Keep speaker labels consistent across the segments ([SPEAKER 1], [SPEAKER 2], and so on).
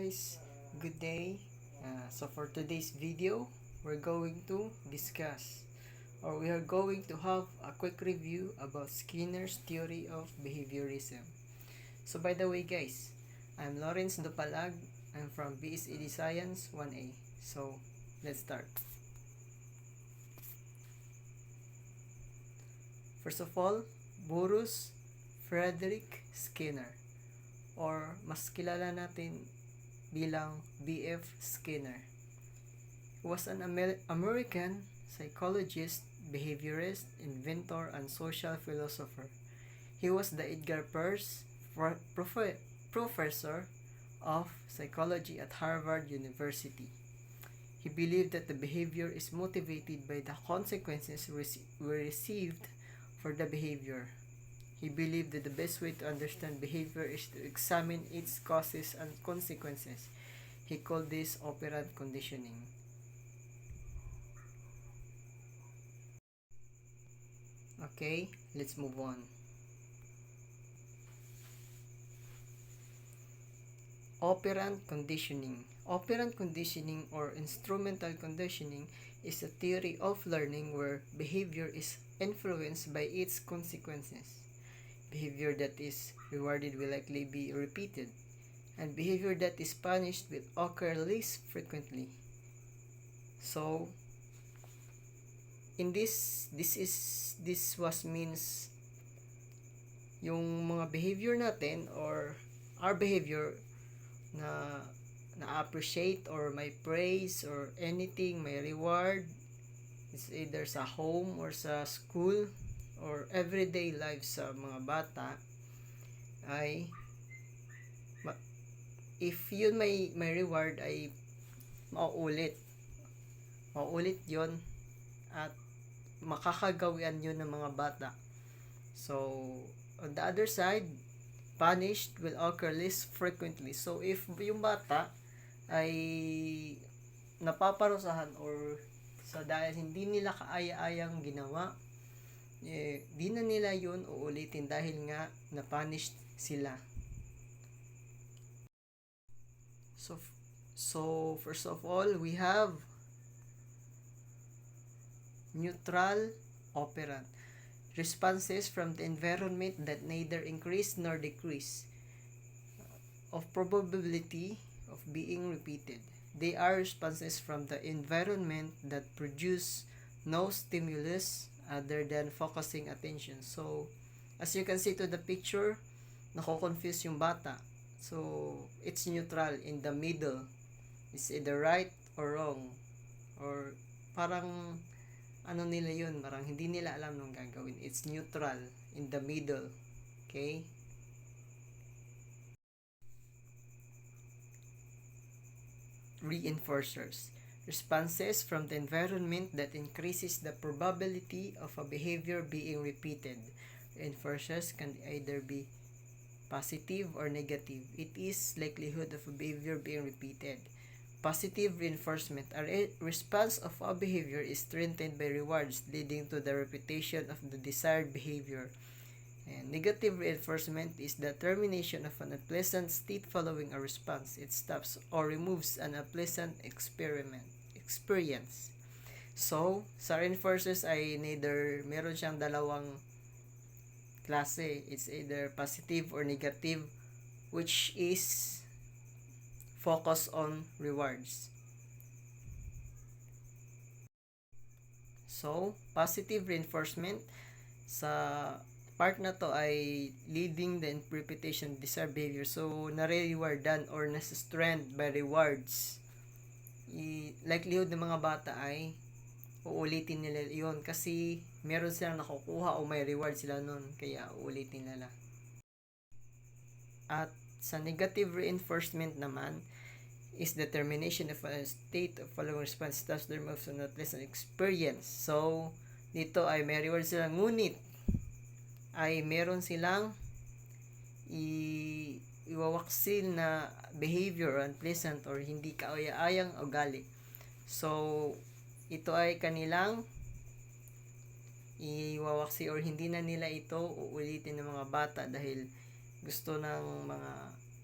[SPEAKER 1] guys, good day. So for today's video, we're going to discuss or we are going to have a quick review about Skinner's theory of behaviorism. So by the way guys, I'm Lawrence Dupalag. I'm from BSED Science 1A. So let's start. First of all, Boris Frederick Skinner, or mas kilala natin bilang B.F. Skinner. He was an American psychologist, behaviorist, inventor, and social philosopher. He was the Edgar Peirce Professor of Psychology at Harvard University. He believed that the behavior is motivated by the consequences we received for the behavior. He believed that the best way to understand behavior is to examine its causes and consequences. He called this operant conditioning. Okay, let's move on. Operant conditioning. Operant conditioning or instrumental conditioning is a theory of learning where behavior is influenced by its consequences. Behavior that is rewarded will likely be repeated, and behavior that is punished will occur less frequently. So, in this means yung mga behavior natin or our behavior na na-appreciate or may praise or anything, may reward, it's either sa home or sa school or everyday life sa mga bata, ay if yun may reward ay mauulit yun at makakagawian yun ng mga bata. So on the other side, punished will occur less frequently. So if yung bata ay napaparusahan or sa dahil hindi nila kaaya-ayang ginawa, di na nila yun uulitin dahil nga na-punished sila. So first of all, we have neutral operant. Responses from the environment that neither increase nor decrease of probability of being repeated. They are responses from the environment that produce no stimulus other than focusing attention. So, as you can see to the picture, nako-confuse yung bata. So, it's neutral in the middle. It's either right or wrong. Or parang ano nila yun, parang hindi nila alam nung gagawin. It's neutral in the middle. Okay? Reinforcers. Responses from the environment that increases the probability of a behavior being repeated. Reinforcers can either be positive or negative. It is likelihood of a behavior being repeated. Positive reinforcement. A response of a behavior is strengthened by rewards, leading to the repetition of the desired behavior. And negative reinforcement is the termination of an unpleasant state following a response. It stops or removes an unpleasant experience. So, sa reinforcers ay meron siyang dalawang klase. It's either positive or negative, which is focus on rewards. So, positive reinforcement sa part na to ay leading the interpretation of desired behavior. So, nare-rewardan or nasa-strand by rewards. Likelihood ng mga bata ay uulitin nila yon kasi meron silang nakukuha o may reward sila nun, kaya uulitin nila. At sa negative reinforcement naman is determination of a state of following response thus there moves on a pleasant experience. So, dito ay may reward silang, ngunit ay meron silang iwawaksil na behavior unpleasant or hindi kaaya-ayang ugali. So, ito ay kanilang iwawaksi or hindi na nila ito uulitin ng mga bata dahil gusto ng mga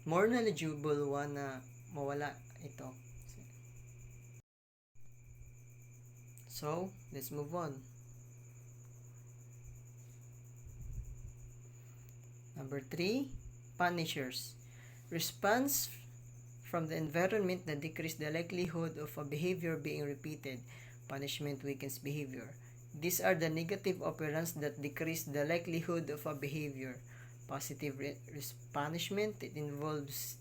[SPEAKER 1] more knowledgeable one na mawala ito. So, let's move on. Number 3, punishers. Response from the environment that decrease the likelihood of a behavior being repeated. Punishment weakens behavior. These are the negative operands that decrease the likelihood of a behavior. Positive punishment, it involves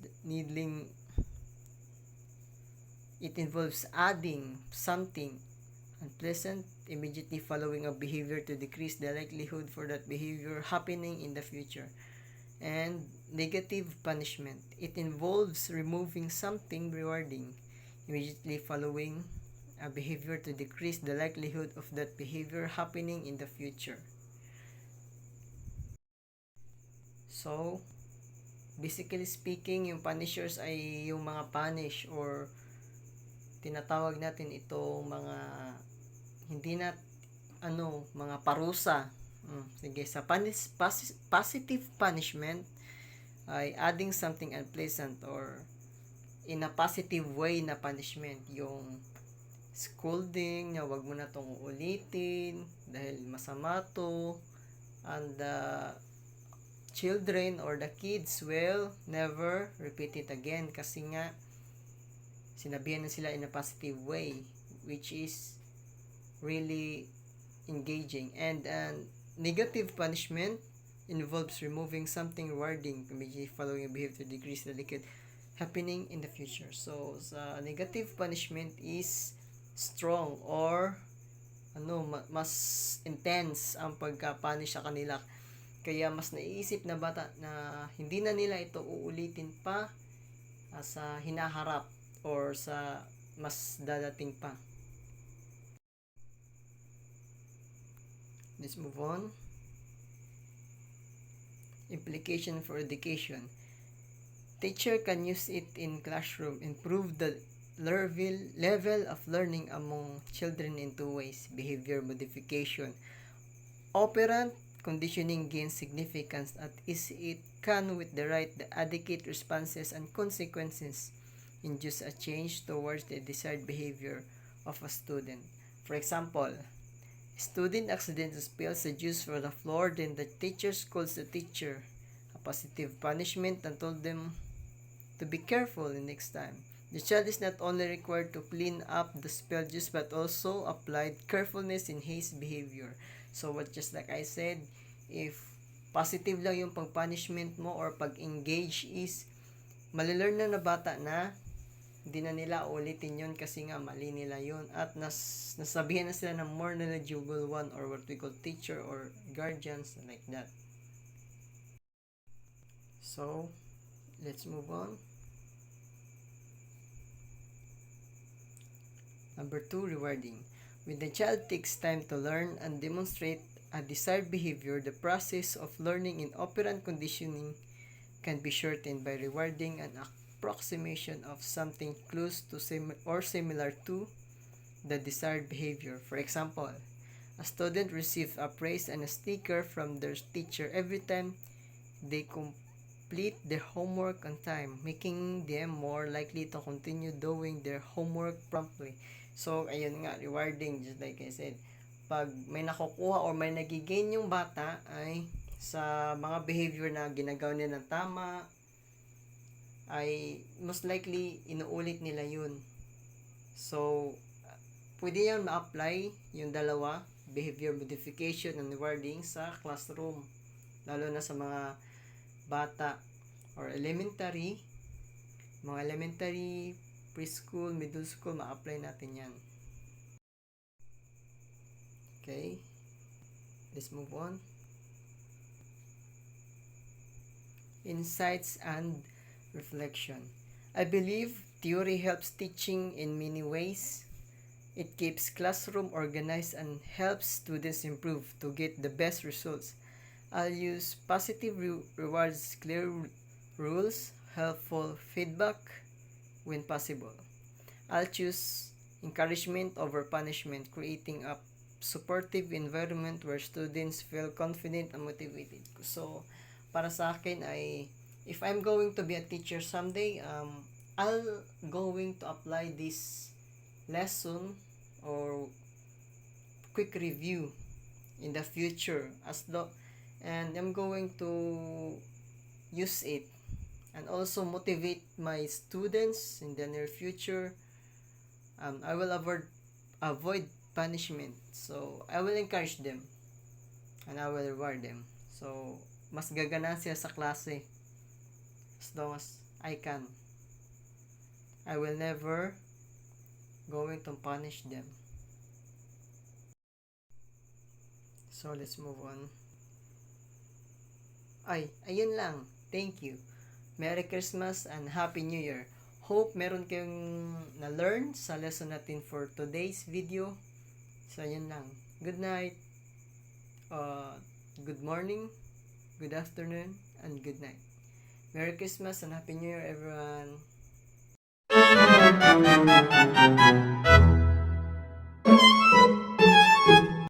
[SPEAKER 1] adding something unpleasant immediately following a behavior to decrease the likelihood for that behavior happening in the future. And negative punishment, it involves removing something rewarding immediately following a behavior to decrease the likelihood of that behavior happening in the future. So, basically speaking, yung punishers ay yung mga punish or tinatawag natin itong mga hindi na mga parusa. Sige, sa positive punishment ay adding something unpleasant or in a positive way na punishment, yung scolding na wag mo na tong ulitin dahil masama to, and the children or the kids will never repeat it again kasi nga sinabihan na sila in a positive way, which is really engaging. And negative punishment involves removing something rewarding immediately following a behavior to decrease the likelihood happening in the future. So, sa negative punishment is strong or mas intense ang pagka-punish sa kanila. Kaya mas naiisip na bata na hindi na nila ito uulitin pa sa hinaharap or sa mas dadating pa. Let's move on. Implication for education. Teacher can use it in classroom, improve the level of learning among children in two ways. Behavior modification. Operant conditioning gains significance as it can, with the right adequate responses and consequences, induce a change towards the desired behavior of a student. For example, student accidentally spills the juice from the floor, then the teacher scolds the teacher. A positive punishment and told them to be careful the next time. The child is not only required to clean up the spilled juice but also applied carefulness in his behavior. So what just like I said, if positive lang yung pag-punishment mo or pag-engage is malilearn na bata na hindi na nila ulitin yun kasi nga mali nila yun at nasabihan na sila ng more knowledgeable one or what we call teacher or guardians like that. So, let's move on. Number 2, rewarding. When the child takes time to learn and demonstrate a desired behavior, the process of learning in operant conditioning can be shortened by rewarding an approximation of something close to similar to the desired behavior. For example, a student receives a praise and a sticker from their teacher every time they complete their homework on time, making them more likely to continue doing their homework promptly. So, ayun nga, rewarding, just like I said. Pag may nakukuha or may nagigain yung bata ay sa mga behavior na ginagawa nila ng tama, ay most likely inuulit nila yun. So, pwede yan ma-apply yung dalawa, behavior modification and rewarding sa classroom. Lalo na sa mga bata or elementary, preschool, middle school, ma-apply natin yan. Okay, let's move on. Insights and reflection. I believe theory helps teaching in many ways. It keeps classroom organized and helps students improve to get the best results. I'll use positive rewards, clear rules, helpful feedback when possible. I'll choose encouragement over punishment, creating a supportive environment where students feel confident and motivated. So, para sa akin ay, if I'm going to be a teacher someday, I'll going to apply this lesson or quick review in the future and I'm going to use it and also motivate my students in the near future. I will avoid punishment, so I will encourage them and I will reward them, so mas gagana sila sa klase as long as I can. I will never going to punish them. So let's move on. Ayun lang. Thank you. Merry Christmas and Happy New Year. Hope meron kayong na-learn sa lesson natin for today's video. So, ayun lang. Good night. Good morning, good afternoon, and good night. Merry Christmas and Happy New Year, everyone.